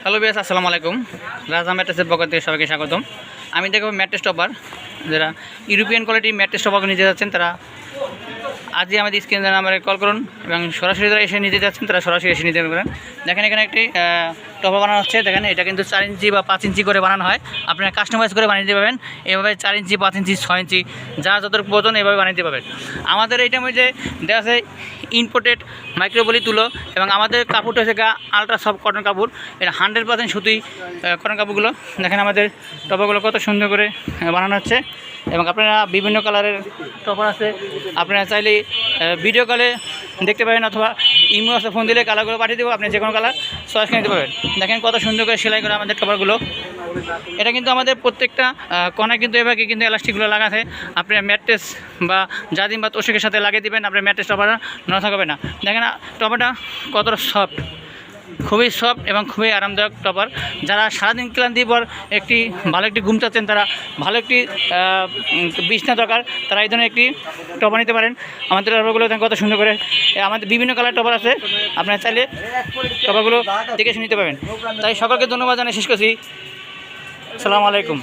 Hello বিয়াস, আসসালামু আলাইকুম। রাজা ম্যাট্রেসের পক্ষ থেকে সবাইকে স্বাগতম। আমি দেখব ম্যাট্রেস টপার, যারা ইউরোপিয়ান কোয়ালিটি ম্যাট্রেস টপার নিতে যাচ্ছেন তারা আজই আমাদের স্ক্রিনে নাম্বারে কল করুন, এবং সরাসরি যারা এসে নিতে যাচ্ছেন তারা সরাসরি এসে নিতে পারেন। দেখেন এখানে একটি টপার বানানো হচ্ছে। দেখেন এটা কিন্তু 4 ইঞ্চি বা 5 ইঞ্চি করে বানানো হয়। আপনারা কাস্টমাইজ করে বানিয়ে দিতে পারবেন। এভাবে 4 ইঞ্চি, 5 ইঞ্চি, 6 ইঞ্চি যা যতটুকু প্রয়োজন এভাবে বানিয়ে দিতে পারবেন। আমাদের এইটার মধ্যে দেওয়া আছে ইম্পোর্টেড মাইক্রোপলি তুলো, এবং আমাদের কাপড়টা হচ্ছে আলট্রা সফট কটন কাপড়। এটা 100% সুতি কটন কাপড়গুলো। দেখেন আমাদের টপারগুলো কত সুন্দর করে বানানো হচ্ছে, এবং আপনারা বিভিন্ন কালারের টপার আছে। আপনারা চাইলে ভিডিও কলে দেখতে পাবেন, অথবা ইমো আছে, ফোন দিলে কালারগুলো পাঠিয়ে দেবো, আপনি যে কোনো কালার চয়েস করে নিতে পারবেন। দেখেন কত সুন্দর করে সেলাই করে আমাদের টপারগুলো। এটা কিন্তু আমাদের প্রত্যেকটা কোনায় কিন্তু এভাবে কিন্তু এলাস্টিকগুলো লাগাতে, আপনি ম্যাট্রেস বা জাদিম বা তোষকের সাথে লাগিয়ে দেবেন, আপনার ম্যাট্রেস টপারটা নষ্ট হবে না। দেখেন টপারটা কতটা সফট, খুবই সফট এবং খুবই আরামদায়ক টপার। যারা সারাদিন ক্লান্তির পর ভালো একটি ঘুম চাচ্ছেন, তারা ভালো একটি বিছনা দরকার, তারা এই ধরনের একটি টপার নিতে পারেন। আমাদের টপারগুলো কত সুন্দর করে, আমাদের বিভিন্ন কালার টপার আছে, আপনারা চাইলে টপারগুলো দেখে শুনে নিতে পারবেন। তাই সকলকে ধন্যবাদ জানিয়ে শেষ করছি। আসসালামু আলাইকুম।